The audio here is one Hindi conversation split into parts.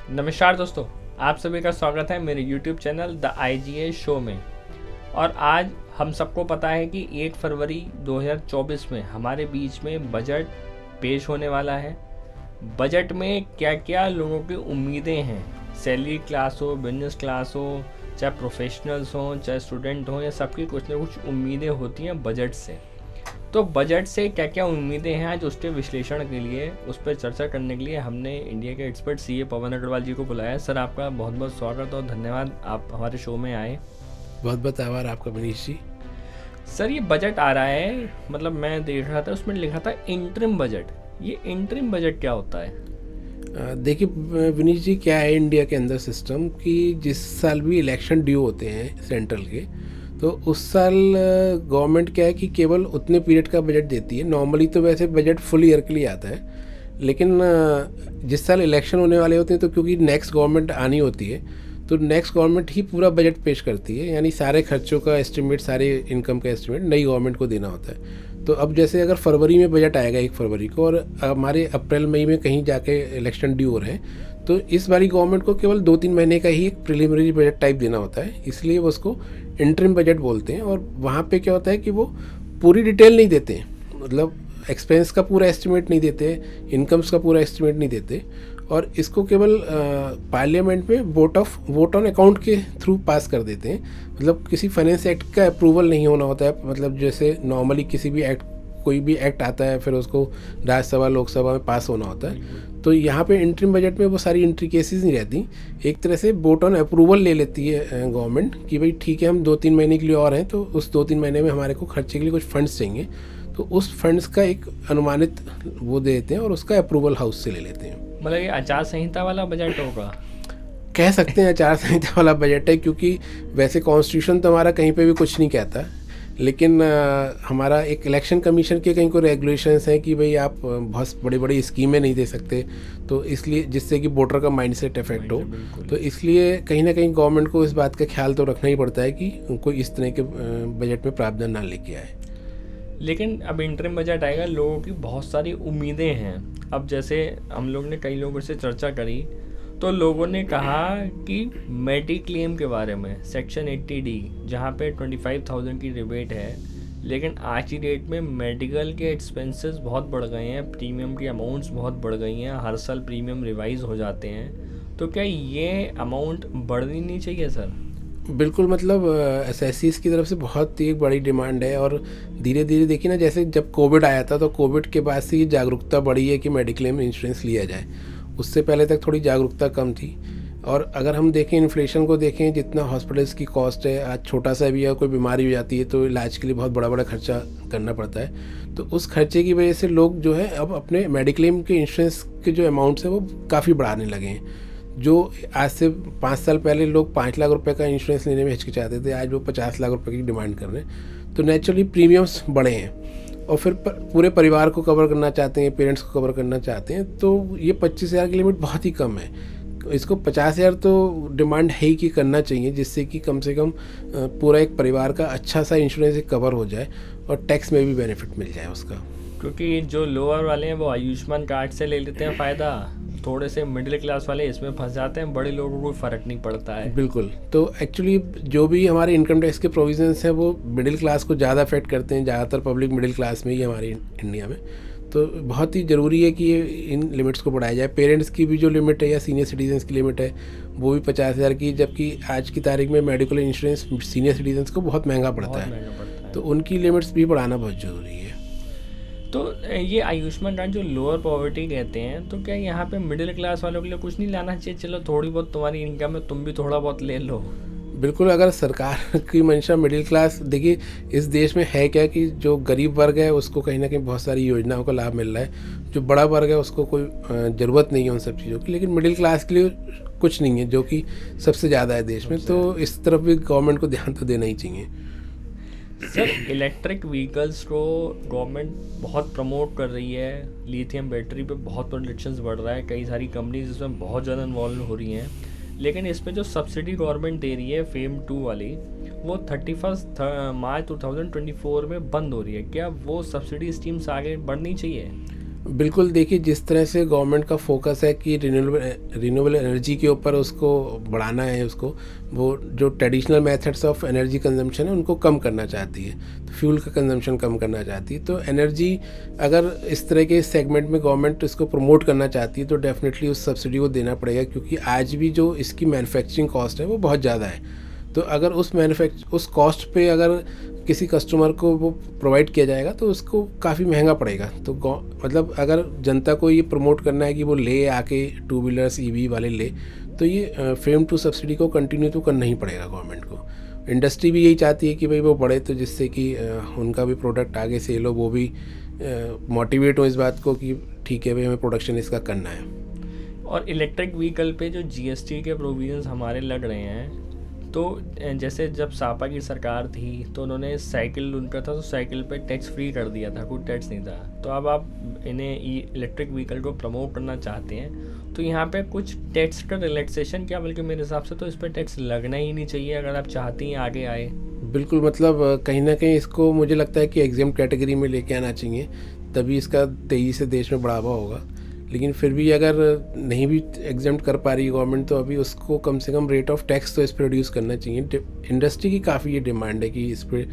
नमस्कार दोस्तों, आप सभी का स्वागत है मेरे YouTube channel the IGA show में। और आज हम सबको पता है कि 1 फरवरी 2024 में हमारे बीच में बजट पेश होने वाला है। बजट में क्या क्या लोगों की उम्मीदें हैं, सैलरी क्लास हो, बिजनेस क्लास हो, चाहे प्रोफेशनल्स हों, चाहे स्टूडेंट हों, या सबकी कुछ ना कुछ उम्मीदें होती हैं बजट से। तो बजट से क्या क्या उम्मीदें हैं, आज उसके विश्लेषण के लिए, उस पर चर्चा करने के लिए हमने इंडिया के एक्सपर्ट CA पवन अग्रवाल जी को बुलाया है। सर, आपका बहुत बहुत स्वागत और धन्यवाद, आप हमारे शो में आए। बहुत बहुत आभार आपका मनीष जी। सर, ये बजट आ रहा है, मतलब मैं देख रहा था उसमें लिखा था इंटरिम बजट। ये इंटरिम बजट क्या होता है? देखिए विनीश जी, क्या है इंडिया के अंदर सिस्टम कि जिस साल भी इलेक्शन ड्यू होते हैं सेंट्रल के, तो उस साल गवर्नमेंट क्या है कि केवल उतने पीरियड का बजट देती है। नॉर्मली तो वैसे बजट फुल ईयर के लिए आता है, लेकिन जिस साल इलेक्शन होने वाले होते हैं तो क्योंकि नेक्स्ट गवर्नमेंट आनी होती है, तो नेक्स्ट गवर्नमेंट ही पूरा बजट पेश करती है, यानी सारे खर्चों का एस्टिमेट, सारे इनकम का एस्टिमेट नई गवर्नमेंट को देना होता है। तो अब जैसे अगर फरवरी में बजट आएगा 1 फरवरी को, और हमारे अप्रैल मई में कहीं जाके इलेक्शन ड्यू हो रहे हैं, तो इस बारी गवर्नमेंट को केवल 2-3 महीने का ही एक प्रिलिमिनरी बजट टाइप देना होता है, इसलिए वो उसको इंटरिम बजट बोलते हैं। और वहाँ पे क्या होता है कि वो पूरी डिटेल नहीं देते, मतलब एक्सपेंस का पूरा एस्टिमेट नहीं देते, इनकम्स का पूरा एस्टिमेट नहीं देते, और इसको केवल पार्लियामेंट में वोट ऑन अकाउंट के थ्रू पास कर देते हैं। मतलब किसी फाइनेंस एक्ट का अप्रूवल नहीं होना होता है। मतलब जैसे नॉर्मली किसी भी एक्ट, कोई भी एक्ट आता है फिर उसको राज्यसभा लोकसभा में पास होना होता है, तो यहाँ पे इंटरिम बजट में वो सारी इंट्रिकेसीज नहीं रहती। एक तरह से वोट ऑन अप्रूवल ले लेती है गवर्नमेंट कि भाई ठीक है, हम 2-3 महीने के लिए और हैं, तो उस 2-3 महीने में हमारे को खर्चे के लिए कुछ फंड्स चाहिए, तो उस फंड्स का एक अनुमानित वो दे देते हैं और उसका अप्रूवल हाउस से ले लेते हैं। मतलब ये आचार संहिता वाला बजट होगा? कह सकते हैं आचार संहिता वाला बजट है, क्योंकि वैसे कॉन्स्टिट्यूशन तो हमारा कहीं पे भी कुछ नहीं कहता, लेकिन हमारा एक इलेक्शन कमीशन के कहीं को रेगुलेशंस हैं कि भाई आप बहुत बड़ी बड़ी स्कीमें नहीं दे सकते, तो इसलिए जिससे कि वोटर का माइंडसेट इफेक्ट हो, तो इसलिए कहीं ना कहीं गवर्नमेंट को इस बात का ख्याल तो रखना ही पड़ता है कि कोई इस तरह के बजट में प्रावधान ना लेके आए। लेकिन अब इंटरिम बजट आएगा, लोगों की बहुत सारी उम्मीदें हैं। अब जैसे हम लोग ने कई लोगों से चर्चा करी, तो लोगों ने कहा कि मेडिक्लेम के बारे में, सेक्शन 80D, जहाँ पे 25,000 की रिबेट है, लेकिन आज की डेट में मेडिकल के एक्सपेंसेस बहुत बढ़ गए हैं, प्रीमियम की अमाउंट्स बहुत बढ़ गई हैं, हर साल प्रीमियम रिवाइज हो जाते हैं। तो क्या ये अमाउंट बढ़नी नहीं चाहिए सर? बिल्कुल, मतलब एसएससीज की तरफ से बहुत ही बड़ी डिमांड है, और धीरे धीरे देखिए ना, जैसे जब कोविड आया था तो कोविड के बाद से ये जागरूकता बढ़ी है कि मेडिक्लेम इंश्योरेंस लिया जाए। उससे पहले तक थोड़ी जागरूकता कम थी। और अगर हम देखें, इन्फ्लेशन को देखें, जितना हॉस्पिटल्स की कॉस्ट है, आज छोटा सा भी या कोई बीमारी हो जाती है तो इलाज के लिए बहुत बड़ा बड़ा खर्चा करना पड़ता है। तो उस खर्चे की वजह से लोग जो है अब अपने मेडिक्लेम के इंश्योरेंस के जो अमाउंट्स हैं वो काफ़ी बढ़ाने लगे हैं। जो आज से 5 साल पहले लोग 5 लाख रुपए का इंश्योरेंस लेने में हिचकिचाते थे, आज वो 50 लाख रुपए की डिमांड कर रहे हैं। तो नेचुरली प्रीमियम्स बढ़े हैं, और फिर पूरे परिवार को कवर करना चाहते हैं, पेरेंट्स को कवर करना चाहते हैं, तो ये 25,000 की लिमिट बहुत ही कम है। इसको 50,000 तो डिमांड है ही कि करना चाहिए, जिससे कि कम से कम पूरा एक परिवार का अच्छा सा इंश्योरेंस कवर हो जाए और टैक्स में भी बेनिफिट मिल जाए उसका। क्योंकि जो लोअर वाले हैं वो आयुष्मान कार्ड से ले लेते हैं फ़ायदा, थोड़े से मिडिल क्लास वाले इसमें फंस जाते हैं, बड़े लोगों को फ़र्क नहीं पड़ता है। बिल्कुल, तो एक्चुअली जो भी हमारे इनकम टैक्स के प्रोविजंस हैं वो मिडिल क्लास को ज़्यादा अफेक्ट करते हैं, ज़्यादातर पब्लिक मिडिल क्लास में ही हमारे इंडिया में। तो बहुत ही ज़रूरी है कि ये इन लिमिट्स को बढ़ाया जाए। पेरेंट्स की भी जो लिमिट है या सीनियर सिटीजन्स की लिमिट है वो भी 50,000 की, जबकि आज की तारीख में मेडिकल इंश्योरेंस सीनियर सिटीजन्स को बहुत महंगा पड़ता है, तो उनकी लिमिट्स भी बढ़ाना बहुत ज़रूरी है। तो ये आयुष्मान कार्ड जो लोअर पॉवर्टी कहते हैं, तो क्या यहाँ पे मिडिल क्लास वालों के लिए कुछ नहीं लाना चाहिए? चलो थोड़ी बहुत तुम्हारी इनकम है, तुम भी थोड़ा बहुत ले लो। बिल्कुल, अगर सरकार की मंशा मिडिल क्लास, देखिए इस देश में है क्या कि जो गरीब वर्ग है उसको कहीं ना कहीं बहुत सारी योजनाओं का लाभ मिल रहा है, जो बड़ा वर्ग है उसको कोई ज़रूरत नहीं है उन सब चीज़ों की, लेकिन मिडिल क्लास के लिए कुछ नहीं है, जो कि सबसे ज़्यादा है देश में। तो इस तरफ भी गवर्नमेंट को ध्यान तो देना ही चाहिए। सर, इलेक्ट्रिक व्हीकल्स को गवर्नमेंट बहुत प्रमोट कर रही है, लिथियम बैटरी पे बहुत प्रोडक्शंस बढ़ रहा है, कई सारी कंपनीज इसमें बहुत ज़्यादा इन्वॉल्व हो रही हैं, लेकिन इस पे जो सब्सिडी गवर्नमेंट दे रही है फेम 2 वाली, वो 31 मार्च 2024 में बंद हो रही है। क्या वो सब्सिडी स्कीम्स आगे बढ़नी चाहिए? बिल्कुल, देखिए जिस तरह से गवर्नमेंट का फोकस है कि रिन्यूएबल एनर्जी के ऊपर उसको बढ़ाना है, उसको वो जो traditional methods of energy consumption है उनको कम करना चाहती है, तो फ्यूल का कंजम्पशन कम करना चाहती है। तो एनर्जी अगर इस तरह के सेगमेंट में गवर्नमेंट इसको प्रमोट करना चाहती है तो डेफिनेटली उस सब्सिडी को देना पड़ेगा, क्योंकि आज भी जो इसकी मैन्युफैक्चरिंग कॉस्ट है वो बहुत ज़्यादा है। तो अगर उस कॉस्ट पे अगर किसी कस्टमर को वो प्रोवाइड किया जाएगा तो उसको काफ़ी महंगा पड़ेगा। तो मतलब अगर जनता को ये प्रमोट करना है कि वो ले आके टू व्हीलर्स ईवी वाले ले, तो ये फेम टू सब्सिडी को कंटिन्यू तो करना ही पड़ेगा गवर्नमेंट को। इंडस्ट्री भी यही चाहती है कि भाई वो बढ़े, तो जिससे कि उनका भी प्रोडक्ट आगे सेल हो, वो भी मोटिवेट हो इस बात को कि ठीक है भाई हमें प्रोडक्शन इसका करना है। और इलेक्ट्रिक व्हीकल पे जो जीएसटी के प्रोविजंस हमारे लग रहे हैं, तो जैसे जब सापा की सरकार थी तो उन्होंने साइकिल उनका था तो साइकिल पे टैक्स फ्री कर दिया था, कोई टैक्स नहीं था। तो अब आप इन्हें इलेक्ट्रिक व्हीकल को प्रमोट करना चाहते हैं तो यहाँ पे कुछ टैक्स का रिलैक्सेशन क्या, बल्कि मेरे हिसाब से तो इस पर टैक्स लगना ही नहीं चाहिए अगर आप चाहती हैं आगे आए। बिल्कुल, मतलब कहीं ना कहीं इसको मुझे लगता है कि एग्जाम कैटेगरी में लेके आना चाहिए, तभी इसका तेज़ी से देश में बढ़ावा होगा। लेकिन फिर भी अगर नहीं भी एग्जाम कर पा रही गवर्नमेंट तो अभी उसको कम से कम रेट ऑफ टैक्स तो इस पर रिड्यूस करना चाहिए। इंडस्ट्री की काफ़ी ये डिमांड है कि इस पर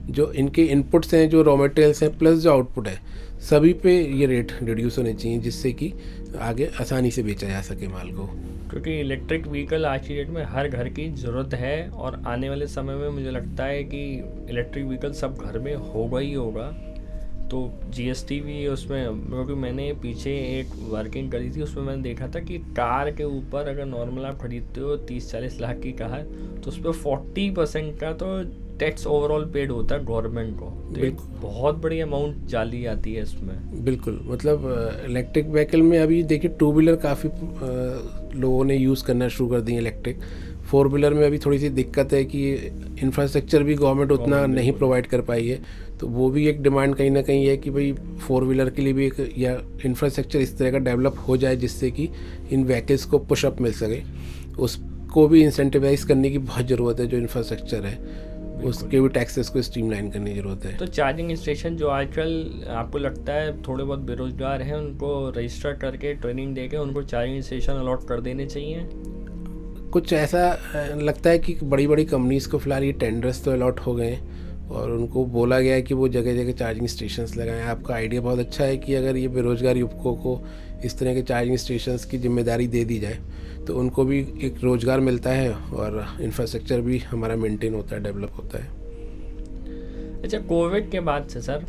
जो इनके इनपुट्स हैं, जो रॉ मटेरियल्स हैं, प्लस जो आउटपुट है, सभी पे ये रेट रिड्यूस होने चाहिए, जिससे कि आगे आसानी से बेचा जा सके माल को। क्योंकि इलेक्ट्रिक व्हीकल आज की डेट में हर घर की ज़रूरत है और आने वाले समय में मुझे लगता है कि इलेक्ट्रिक व्हीकल सब घर में होगा ही होगा। तो जीएसटी भी उसमें, क्योंकि मैंने पीछे एक वर्किंग करी थी उसमें मैंने देखा था कि कार के ऊपर अगर नॉर्मल आप खरीदते हो 30-40 लाख की कार, तो उस पर 40% का तो टैक्स ओवरऑल पेड होता है गवर्नमेंट को। तो एक बहुत बड़ी अमाउंट जाली आती है इसमें। बिल्कुल, मतलब इलेक्ट्रिक व्हीकल में अभी देखिए टू व्हीलर काफ़ी लोगों ने यूज़ करना शुरू कर दिए इलेक्ट्रिक। फोर व्हीलर में अभी थोड़ी सी दिक्कत है कि इंफ्रास्ट्रक्चर भी गवर्नमेंट उतना नहीं प्रोवाइड कर पाई है, तो वो भी एक डिमांड कहीं ना कहीं है कि भाई फोर व्हीलर के लिए भी एक या इंफ्रास्ट्रक्चर इस तरह का डेवलप हो जाए जिससे कि इन व्हीकल्स को पुशअप मिल सके। उसको भी इंसेंटिवाइज करने की बहुत ज़रूरत है, जो इंफ्रास्ट्रक्चर है उसके भी टैक्सेस को स्ट्रीमलाइन करने की ज़रूरत है। तो चार्जिंग स्टेशन जो आजकल आपको लगता है थोड़े बहुत बेरोजगार हैं उनको रजिस्टर करके ट्रेनिंग देके उनको चार्जिंग स्टेशन अलॉट कर देने चाहिए? कुछ ऐसा लगता है कि बड़ी बड़ी कंपनीज़ को फ़िलहाल ये टेंडर्स तो अलॉट हो गए हैं और उनको बोला गया है कि वो जगह जगह चार्जिंग स्टेशंस लगाएं। आपका आइडिया बहुत अच्छा है कि अगर ये बेरोज़गार युवकों को इस तरह के चार्जिंग स्टेशंस की जिम्मेदारी दे दी जाए तो उनको भी एक रोज़गार मिलता है और इंफ्रास्ट्रक्चर भी हमारा मेंटेन होता है, डेवलप होता है। अच्छा, कोविड के बाद से sir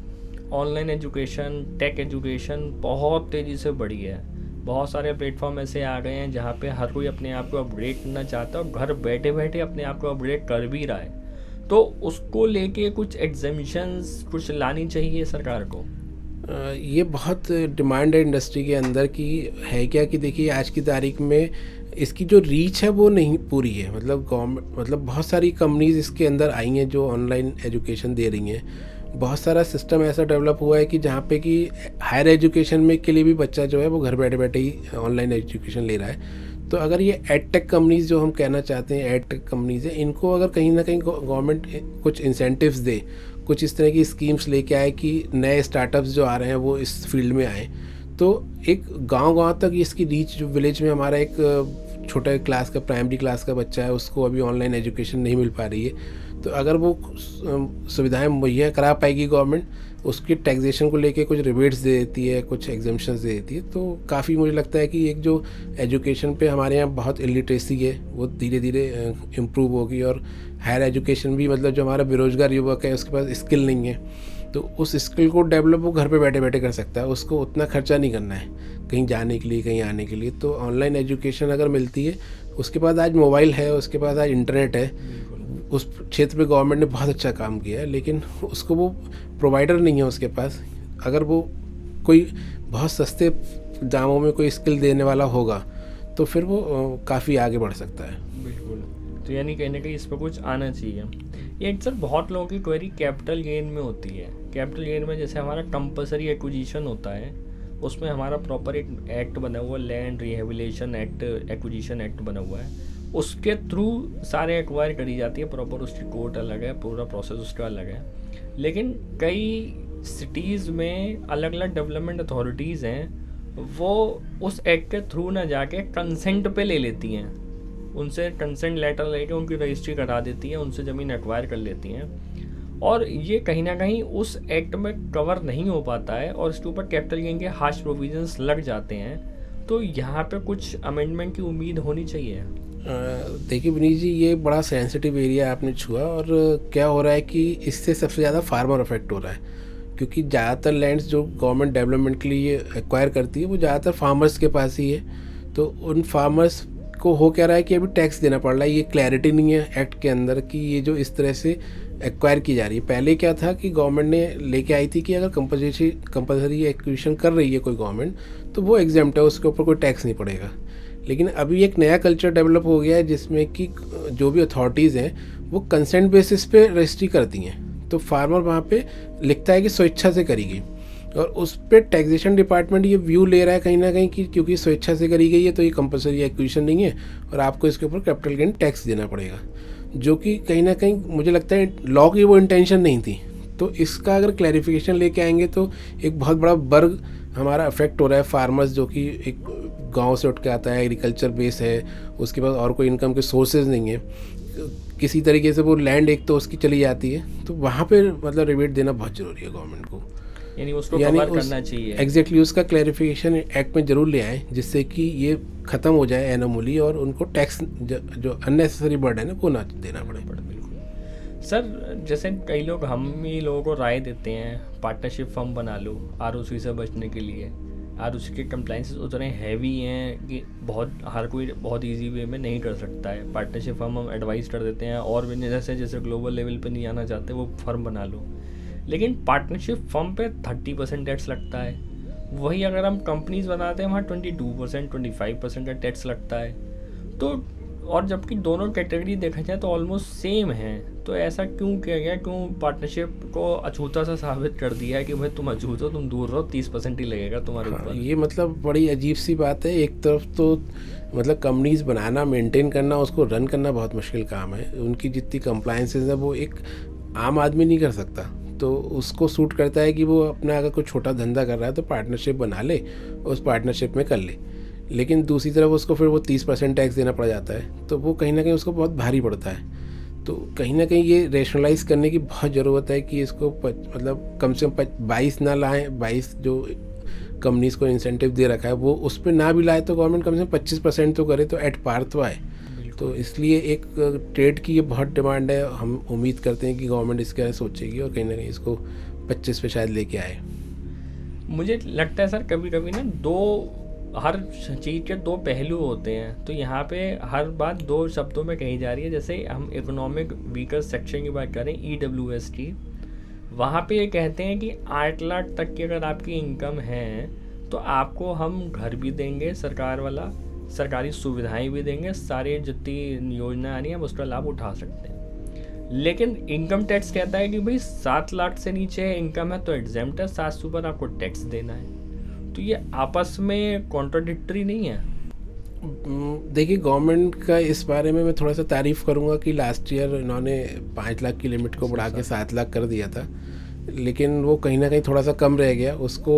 online education, tech education बहुत तेज़ी से बढ़ी है। बहुत सारे प्लेटफॉर्म ऐसे आ गए हैं जहाँ पे हर कोई अपने आप को अपग्रेड करना चाहता है और घर बैठे बैठे अपने आप को अपग्रेड कर भी रहा है। तो उसको लेके कुछ एग्जामिशंस कुछ लानी चाहिए सरकार को। ये बहुत डिमांड है इंडस्ट्री के अंदर की है क्या कि देखिए आज की तारीख में इसकी जो रीच है वो नहीं पूरी है। मतलब गवर्नमेंट, मतलब बहुत सारी कंपनीज इसके अंदर आई हैं जो ऑनलाइन एजुकेशन दे रही हैं। बहुत सारा सिस्टम ऐसा डेवलप हुआ है कि जहाँ पे कि हायर एजुकेशन में के लिए भी बच्चा जो है वो घर बैठे बैठे ही ऑनलाइन एजुकेशन ले रहा है। तो अगर ये एडटेक कंपनीज़ जो हम कहना चाहते हैं, एडटेक कंपनीज़ हैं, इनको अगर कहीं ना कहीं गवर्नमेंट कुछ इंसेंटिव्स दे, कुछ इस तरह की स्कीम्स लेके आए कि नए स्टार्टअप्स जो आ रहे हैं वो इस फील्ड में आए, तो एक गांव-गांव तक इसकी रीच, जो विलेज में हमारा एक छोटा क्लास का, प्राइमरी क्लास का बच्चा है, उसको अभी ऑनलाइन एजुकेशन नहीं मिल पा रही है, तो अगर वो सुविधाएं मुहैया करा पाएगी गवर्नमेंट, उसकी टैक्सेशन को लेके कुछ रिबेट्स दे देती है, कुछ एग्जाम्पशंस दे देती है, तो काफ़ी मुझे लगता है कि एक जो एजुकेशन पे हमारे यहाँ बहुत इलिटरेसी है वो धीरे धीरे इम्प्रूव होगी। और हायर एजुकेशन भी, मतलब जो हमारा बेरोजगार युवक है उसके पास स्किल नहीं है, तो उस स्किल को डेवलप वो घर पे बैठे बैठे कर सकता है। उसको उतना खर्चा नहीं करना है कहीं जाने के लिए, कहीं आने के लिए। तो ऑनलाइन एजुकेशन अगर मिलती है, उसके पास आज मोबाइल है, उसके पास आज इंटरनेट है, उस क्षेत्र में गवर्नमेंट ने बहुत अच्छा काम किया है, लेकिन उसको वो प्रोवाइडर नहीं है उसके पास। अगर वो कोई बहुत सस्ते दामों में कोई स्किल देने वाला होगा तो फिर वो काफ़ी आगे बढ़ सकता है। बिल्कुल, तो यानी कहीं ना कहीं इस पर कुछ आना चाहिए। ये सर बहुत लोगों की क्वेरी कैपिटल गेन में होती है। कैपिटल गेन में जैसे हमारा कंपलसरी एक्विजिशन होता है, उसमें हमारा प्रॉपर एक एक्ट बना हुआ, land rehabilitation act, acquisition act बना हुआ है, उसके थ्रू सारे एक्वायर करी जाती है, प्रॉपर उसकी कोर्ट अलग है, पूरा प्रोसेस उसका अलग है। लेकिन कई सिटीज़ में अलग अलग डेवलपमेंट अथॉरिटीज़ हैं, वो उस एक्ट के थ्रू ना जाके कंसेंट पे ले लेती हैं, उनसे कंसेंट लेटर लेके उनकी रजिस्ट्री करा देती हैं, उनसे ज़मीन एक्वायर कर लेती हैं, और ये कहीं ना कहीं उस एक्ट में कवर नहीं हो पाता है और इसके ऊपर कैपिटल गेन के हार्श प्रोविजंस लग जाते हैं। तो यहाँ पे कुछ अमेंडमेंट की उम्मीद होनी चाहिए। देखिए विनीत जी, ये बड़ा सेंसिटिव एरिया आपने छुआ। और क्या हो रहा है कि इससे सबसे ज़्यादा फार्मर अफेक्ट हो रहा है, क्योंकि ज़्यादातर लैंड्स जो गवर्नमेंट डेवलपमेंट के लिए एक्वायर करती है वो ज़्यादातर फार्मर्स के पास ही है। तो उन फार्मर्स को हो क्या रहा है कि अभी टैक्स देना पड़ रहा है। ये क्लैरिटी नहीं है एक्ट के अंदर कि ये जो इस तरह से एक्वायर की जा रही है। पहले क्या था कि गवर्नमेंट ने लेके आई थी कि अगर कंपल्सरी एक्विजिशन कर रही है कोई गवर्नमेंट तो वो एग्जाम्प्ट है, उसके ऊपर कोई टैक्स नहीं पड़ेगा। लेकिन अभी एक नया कल्चर डेवलप हो गया है जिसमें कि जो भी अथॉरिटीज़ हैं वो कंसेंट बेसिस पे रजिस्ट्री करती हैं। तो फार्मर वहाँ पे लिखता है कि स्वेच्छा से करी गई, और उस पर टैक्सेशन डिपार्टमेंट ये व्यू ले रहा है कहीं ना कहीं कि क्योंकि स्वेच्छा से करी गई है तो ये कंपल्सरी एक्विजिशन नहीं है और आपको इसके ऊपर कैपिटल गेन टैक्स देना पड़ेगा, जो कि कहीं ना कहीं मुझे लगता है लॉ की वो इंटेंशन नहीं थी। तो इसका अगर क्लैरिफिकेशन लेके आएंगे तो एक बहुत बड़ा वर्ग हमारा अफेक्ट हो रहा है, फार्मर्स जो कि एक गांव से उठ के आता है, एग्रीकल्चर बेस है, उसके पास और कोई इनकम के सोर्सेज नहीं है, किसी तरीके से वो लैंड एक तो उसकी चली जाती है। तो वहाँ पे मतलब रिबेट देना बहुत ज़रूरी है गवर्नमेंट को, यानी उसको कवर करना चाहिए। एग्जैक्टली उसका क्लैरिफिकेशन एक्ट में ज़रूर ले आए जिससे कि ये ख़त्म हो जाए एनोमली और उनको टैक्स जो अननेसेसरी बर्डन है वो ना देना पड़े। बिल्कुल सर, जैसे कई लोग हम ही लोगों को राय देते हैं पार्टनरशिप फर्म बना लो आरओसी से बचने के लिए। आरओसी के कंप्लाइंसेस उतने हैवी हैं कि हर कोई बहुत इजी वे में नहीं कर सकता है। पार्टनरशिप फर्म हम एडवाइस कर देते हैं, और भी जैसे ग्लोबल लेवल पे नहीं आना चाहते वो फर्म बना लो, लेकिन पार्टनरशिप फर्म पे 30% टैक्स लगता है। वही अगर हम कंपनीज बनाते हैं वहाँ 22% 25% का टैक्स लगता है। तो और जबकि दोनों कैटेगरी देखा जाए तो ऑलमोस्ट सेम है, तो ऐसा क्यों किया गया? क्यों पार्टनरशिप को अछूता सा साबित कर दिया है कि भाई तुम अछूत हो, तुम दूर रहो, 30% ही लगेगा तुम्हारे ऊपर। ये मतलब बड़ी अजीब सी बात है। एक तरफ तो मतलब कंपनीज बनाना, मेंटेन करना, उसको रन करना बहुत मुश्किल काम है। उनकी जितनी कंप्लायंसेस है वो एक आम आदमी नहीं कर सकता। तो उसको सूट करता है कि वो अपना अगर कोई छोटा धंधा कर रहा है तो पार्टनरशिप बना ले, उस पार्टनरशिप में कर ले। लेकिन दूसरी तरफ उसको फिर वो 30% टैक्स देना पड़ जाता है, तो वो कहीं ना कहीं उसको बहुत भारी पड़ता है। तो कहीं ना कहीं ये रेशनलाइज करने की बहुत ज़रूरत है कि इसको मतलब कम से कम 22 ना लाएं। 22 जो कंपनीज को इंसेंटिव दे रखा है वो उस पर ना भी लाए तो गवर्नमेंट कम से कम 25% तो करे, तो एट पार तो आए। तो इसलिए एक ट्रेड की ये बहुत डिमांड है। हम उम्मीद करते हैं कि गवर्नमेंट इसके बारे में सोचेगी और कहीं ना कहीं इसको 25 पे शायद लेके आए। मुझे लगता है सर कभी कभी ना हर चीज़ के दो पहलू होते हैं। तो यहाँ पे हर बात दो शब्दों में कही जा रही है। जैसे हम इकोनॉमिक वीकर सेक्शन की बात करें, EWS की, वहाँ पे ये कहते हैं कि 8 लाख तक की अगर आपकी इनकम है तो आपको हम घर भी देंगे सरकार वाला, सरकारी सुविधाएं भी देंगे, सारी जितनी योजना आ रही है आप उसका लाभ उठा सकते हैं। लेकिन इनकम टैक्स कहता है कि भाई 7 लाख से नीचे इनकम है तो एग्जेम्प्ट है, 7 से ऊपर आपको टैक्स देना है। तो ये आपस में कॉन्ट्राडिक्टरी नहीं है? देखिए, गवर्नमेंट का इस बारे में मैं थोड़ा सा तारीफ़ करूँगा कि लास्ट ईयर इन्होंने 5 लाख की लिमिट को बढ़ा के 7 लाख कर दिया था, लेकिन वो कहीं ना कहीं थोड़ा सा कम रह गया। उसको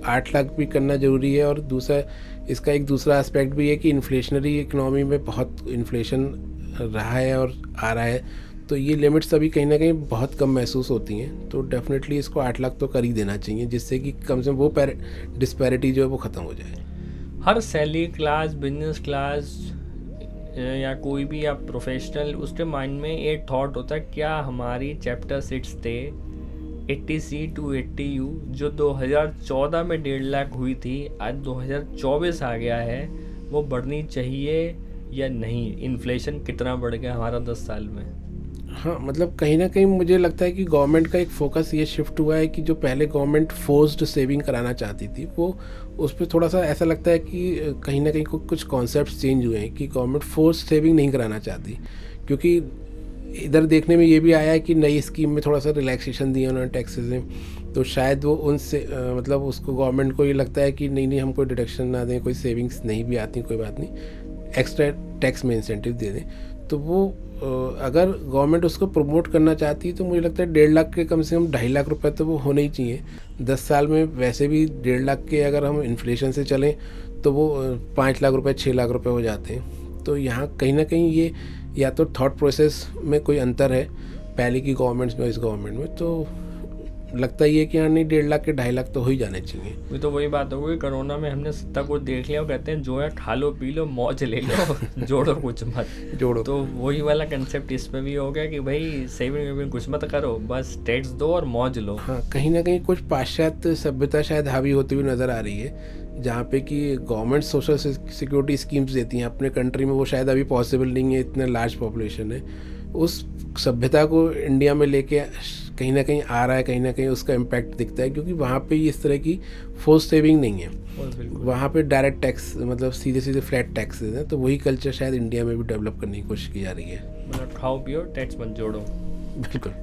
8 लाख भी करना ज़रूरी है। और दूसरा इसका एक दूसरा एस्पेक्ट भी है कि इन्फ्लेशनरी इकनॉमी में बहुत इन्फ्लेशन रहा है और आ रहा है, तो ये लिमिट्स अभी कहीं ना कहीं बहुत कम महसूस होती हैं। तो डेफिनेटली इसको 8 लाख तो कर ही देना चाहिए, जिससे कि कम से कम वो डिस्पैरिटी जो है वो ख़त्म हो जाए। हर सैलरी क्लास, बिजनेस क्लास या कोई भी आप प्रोफेशनल, उसके माइंड में एक थॉट होता है, क्या हमारी चैप्टर 6 थे 80C to 80U जो 2014 में 1.5 लाख हुई थी, आज 2024 आ गया है, वो बढ़नी चाहिए या नहीं? इन्फ्लेशन कितना बढ़ गया हमारा 10 साल में? हाँ, मतलब कहीं ना कहीं मुझे लगता है कि गवर्नमेंट का एक फोकस ये शिफ्ट हुआ है कि जो पहले गवर्नमेंट फोर्स्ड सेविंग कराना चाहती थी वो उस पर थोड़ा सा ऐसा लगता है कि कहीं ना कहीं कुछ कॉन्सेप्ट चेंज हुए हैं कि गवर्नमेंट फोर्स्ड सेविंग नहीं कराना चाहती। क्योंकि इधर देखने में ये भी आया है कि नई स्कीम में थोड़ा सा रिलैक्सेशन दिया उन्होंने टैक्सेस में, तो शायद वो उनसे मतलब उसको गवर्नमेंट को ये लगता है कि नहीं हम कोई डिडक्शन ना दें, कोई सेविंग्स नहीं भी आती, कोई बात नहीं, एक्स्ट्रा टैक्स में इंसेंटिव दे दें। तो वो अगर गवर्नमेंट उसको प्रमोट करना चाहती है तो मुझे लगता है 1.5 लाख के कम से कम 2.5 लाख रुपए तो वो होने ही चाहिए। 10 साल में वैसे भी 1.5 लाख के अगर हम इन्फ्लेशन से चलें तो वो 5 लाख रुपए 6 लाख रुपए हो जाते हैं। तो यहाँ कहीं ना कहीं ये या तो थॉट प्रोसेस में कोई अंतर है पहले की गवर्नमेंट्स में इस गवर्नमेंट में, तो लगता ही है कि हाँ नहीं 1.5 लाख के 2.5 लाख तो हो ही जाने चाहिए। ये तो वही बात हो गई, कोरोना में हमने सत्ता को देख लिया और कहते हैं जो है खा लो पी लो मौज ले लो जोड़ो कुछ मत जोड़ो। तो वही वाला कंसेप्ट इस पे भी हो गया कि भाई सेविंग वेविंग कुछ मत करो, बस टैक्स दो और मौज लो। हाँ, कहीं ना कहीं कुछ पाश्चात्य सभ्यता शायद हावी होती हुई नज़र आ रही है, जहाँ पे कि गवर्नमेंट सोशल सिक्योरिटी स्कीम्स देती हैं अपने कंट्री में, वो शायद अभी पॉसिबल नहीं है, इतना लार्ज पॉपुलेशन है। उस सभ्यता को इंडिया में लेके कहीं ना कहीं आ रहा है, कहीं ना कहीं उसका इम्पैक्ट दिखता है, क्योंकि वहाँ पे इस तरह की फोर्स सेविंग नहीं है। वहाँ पे डायरेक्ट टैक्स मतलब सीधे सीधे फ्लैट टैक्सेस हैं, तो वही कल्चर शायद इंडिया में भी डेवलप करने की कोशिश की जा रही है। मतलब खाओ पियो टैक्स मत जोड़ो। बिल्कुल।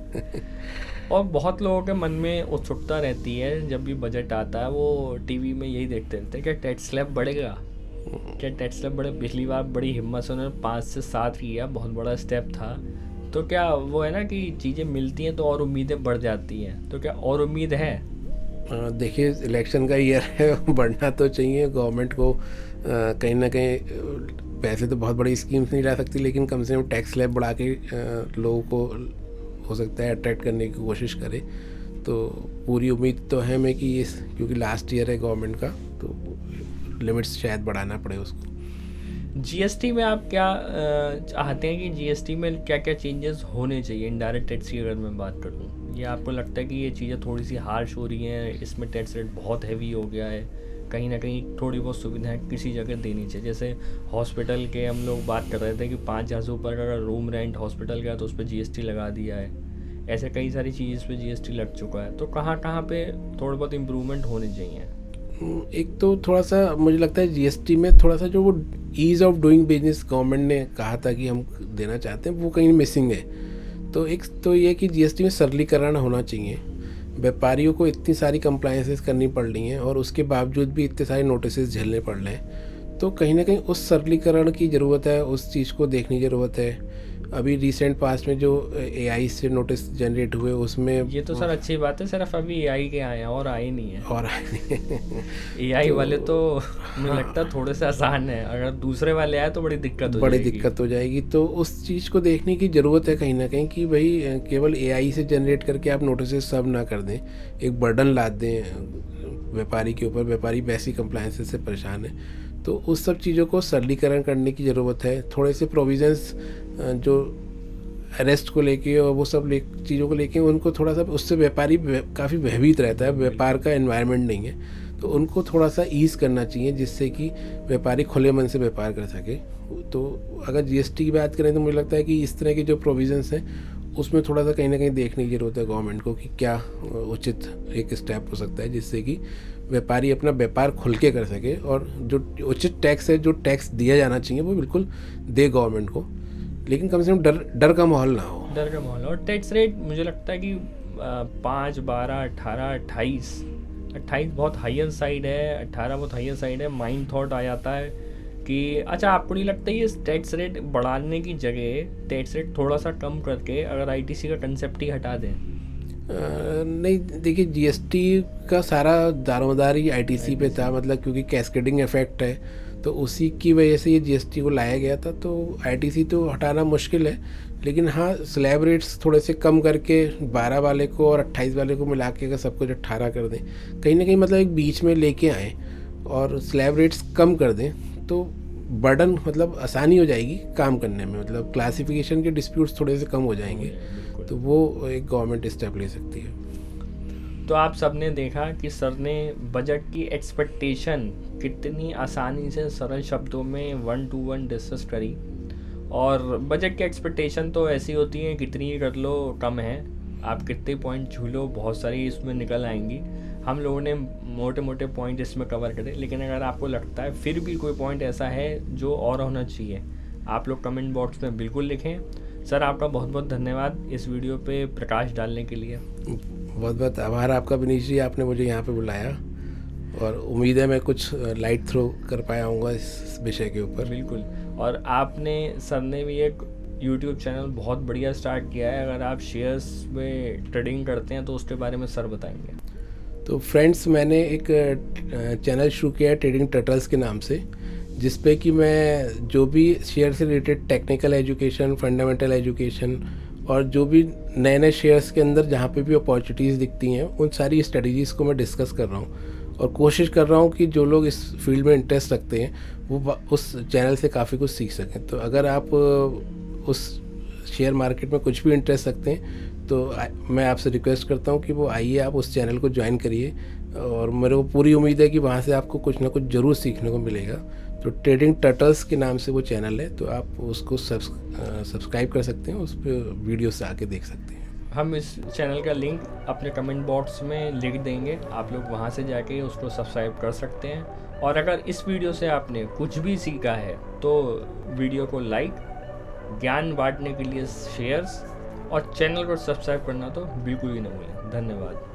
और बहुत लोगों के मन में उत्सुकता रहती है जब भी बजट आता है, वो टीवी में यही देखते रहते हैं क्या टैक्स स्लैब बढ़ेगा, क्या टैक्स स्लैब बढ़े। पिछली बार बड़ी हिम्मत से उन्होंने 5 से 7 किया, बहुत बड़ा स्टेप था। तो क्या वो है ना कि चीज़ें मिलती हैं तो और उम्मीदें बढ़ जाती हैं, तो क्या और उम्मीद है? देखिए इलेक्शन का ईयर है, बढ़ना तो चाहिए गवर्नमेंट को। कहीं ना कहीं पैसे तो बहुत बड़ी स्कीम्स नहीं ला सकती, लेकिन कम से कम टैक्स स्लैब बढ़ा के लोगों को हो सकता है अट्रैक्ट करने की कोशिश करे। तो पूरी उम्मीद तो है मैं कि इस क्योंकि लास्ट ईयर है गवर्नमेंट का, तो लिमिट्स शायद बढ़ाना पड़े उसको। जीएसटी में आप क्या चाहते हैं कि जीएसटी में क्या क्या चेंजेस होने चाहिए? इनडायरेक्ट टैक्स की अगर मैं बात करूँ, या आपको लगता है कि ये चीज़ें थोड़ी सी हार्श हो रही हैं, इसमें टैक्स रेट बहुत हैवी हो गया है, कहीं ना कहीं थोड़ी बहुत सुविधाएं किसी जगह देनी चाहिए? जैसे हॉस्पिटल के हम लोग बात कर रहे थे कि 5,000 से ऊपर अगर रूम रेंट हॉस्पिटल का तो उस पर जीएसटी लगा दिया है। ऐसे कई सारी चीज़ पे जीएसटी लग चुका है, तो कहाँ कहाँ पे थोड़े बहुत इम्प्रूवमेंट होने चाहिए? एक तो थोड़ा सा मुझे लगता है जीएसटी में थोड़ा सा जो वो ease of doing business government ने कहा था कि हम देना चाहते हैं, वो कहीं मिसिंग है। तो एक तो ये कि जीएसटी में सरलीकरण होना चाहिए। व्यापारियों को इतनी सारी कंप्लायंसेस करनी पड़ रही हैं और उसके बावजूद भी इतने सारे नोटिस झेलने पड़ रहे हैं, तो कहीं ना कहीं उस सरलीकरण की ज़रूरत है, उस चीज़ को देखने की ज़रूरत है। अभी रिसेंट पास्ट में जो एआई से नोटिस जनरेट हुए उसमें ये तो सर अच्छी बात है, सिर्फ अभी एआई के आए हैं और आए नहीं है। और एआई वाले तो मुझे लगता है थोड़े से आसान है, अगर दूसरे वाले आए तो बड़ी दिक्कत हो जाएगी। तो उस चीज़ को देखने की ज़रूरत है कहीं ना कहीं कि भाई केवल एआई से जनरेट करके आप नोटिस सब ना कर दें, एक बर्डन लाद दें व्यापारी के ऊपर। व्यापारी वैसी कंप्लायंसेस से परेशान है, तो उस सब चीज़ों को सरलीकरण करने की ज़रूरत है। थोड़े से प्रोविज़न्स जो अरेस्ट को लेके और वो सब चीज़ों को लेके उनको थोड़ा सा, उससे व्यापारी काफ़ी भयभीत रहता है, व्यापार का एनवायरनमेंट नहीं है, तो उनको थोड़ा सा ईज़ करना चाहिए जिससे कि व्यापारी खुले मन से व्यापार कर सके। तो अगर जीएसटी की बात करें तो मुझे लगता है कि इस तरह के जो प्रोविज़न्स हैं उसमें थोड़ा सा कहीं ना कहीं देखने की ज़रूरत है गवर्नमेंट को कि क्या उचित एक स्टेप हो सकता है जिससे कि व्यापारी अपना व्यापार खुल के कर सके, और जो उचित टैक्स है, जो टैक्स दिया जाना चाहिए वो बिल्कुल दे गवर्नमेंट को, लेकिन कम से कम डर का माहौल ना हो। डर का माहौल। और टैक्स रेट मुझे लगता है कि 5, 12, 18, 28 बहुत हाइयर साइड है, 18 बहुत हाइयर साइड है। माइंड थॉट आ जाता है कि अच्छा आपको नहीं लगता ये टैक्स रेट बढ़ाने की जगह टैक्स रेट थोड़ा सा कम करके अगर आईटीसी का कंसेप्ट ही हटा दें? नहीं, देखिए जीएसटी का सारा दारोमदार ही आईटीसी पे था, मतलब क्योंकि कैस्केडिंग इफेक्ट है तो उसी की वजह से ये जीएसटी को लाया गया था। तो आईटीसी तो हटाना मुश्किल है, लेकिन हाँ स्लैब रेट्स थोड़े से कम करके 12 वाले को और 28 वाले को मिला के अगर सब कुछ 18 कर दें, कहीं ना कहीं मतलब एक बीच में लेके आएँ और स्लैब रेट्स कम कर दें, तो बर्डन मतलब आसानी हो जाएगी काम करने में, मतलब क्लासिफिकेशन के डिस्प्यूट्स थोड़े से कम हो जाएंगे, तो वो एक गवर्नमेंट स्टेप ले सकती है। तो आप सबने देखा कि सर ने बजट की एक्सपेक्टेशन कितनी आसानी से सरल शब्दों में 1 to 1 डिस्कस करी। और बजट की एक्सपेक्टेशन तो ऐसी होती है कितनी ही कर लो कम है, आप कितने पॉइंट झूलो बहुत सारी इसमें निकल आएंगी। हम लोगों ने मोटे मोटे पॉइंट इसमें कवर करे, लेकिन अगर आपको लगता है फिर भी कोई पॉइंट ऐसा है जो और होना चाहिए, आप लोग कमेंट बॉक्स में बिल्कुल लिखें। सर आपका बहुत बहुत धन्यवाद इस वीडियो पे प्रकाश डालने के लिए। बहुत बहुत आभार आपका विनीश जी, आपने मुझे यहाँ पे बुलाया और उम्मीद है मैं कुछ लाइट थ्रो कर पाया हूँगा इस विषय के ऊपर। बिल्कुल, और आपने सर ने भी एक यूट्यूब चैनल बहुत बढ़िया स्टार्ट किया है। अगर आप शेयर्स में ट्रेडिंग करते हैं तो उसके बारे में सर बताएंगे। तो फ्रेंड्स, मैंने एक चैनल शुरू किया है ट्रेडिंग टर्टल्स के नाम से, जिस पे कि मैं जो भी शेयर से related technical education, fundamental education और जो भी नए नए शेयर्स के अंदर जहाँ पे भी अपॉर्चुनिटीज़ दिखती हैं उन सारी स्ट्रेटजीज़ को मैं डिस्कस कर रहा हूँ और कोशिश कर रहा हूँ कि जो लोग इस फील्ड में इंटरेस्ट रखते हैं वो उस चैनल से काफ़ी कुछ सीख सकें। तो अगर आप उस शेयर मार्केट में कुछ भी इंटरेस्ट रखते हैं तो मैं आपसे रिक्वेस्ट करता हूँ कि वो आइए, आप उस चैनल को ज्वाइन करिए और मेरे को पूरी उम्मीद है कि वहाँ से आपको कुछ ना कुछ ज़रूर सीखने को मिलेगा। तो ट्रेडिंग टर्टल्स के नाम से वो चैनल है, तो आप उसको सब्सक्राइब कर सकते हैं, उस पर वीडियो से आके देख सकते हैं। हम इस चैनल का लिंक अपने कमेंट बॉक्स में लिख देंगे, आप लोग वहाँ से जाके उसको सब्सक्राइब कर सकते हैं। और अगर इस वीडियो से आपने कुछ भी सीखा है तो वीडियो को लाइक, ज्ञान बांटने के लिए शेयर्स और चैनल को सब्सक्राइब करना तो बिल्कुल ही न भूलें। धन्यवाद।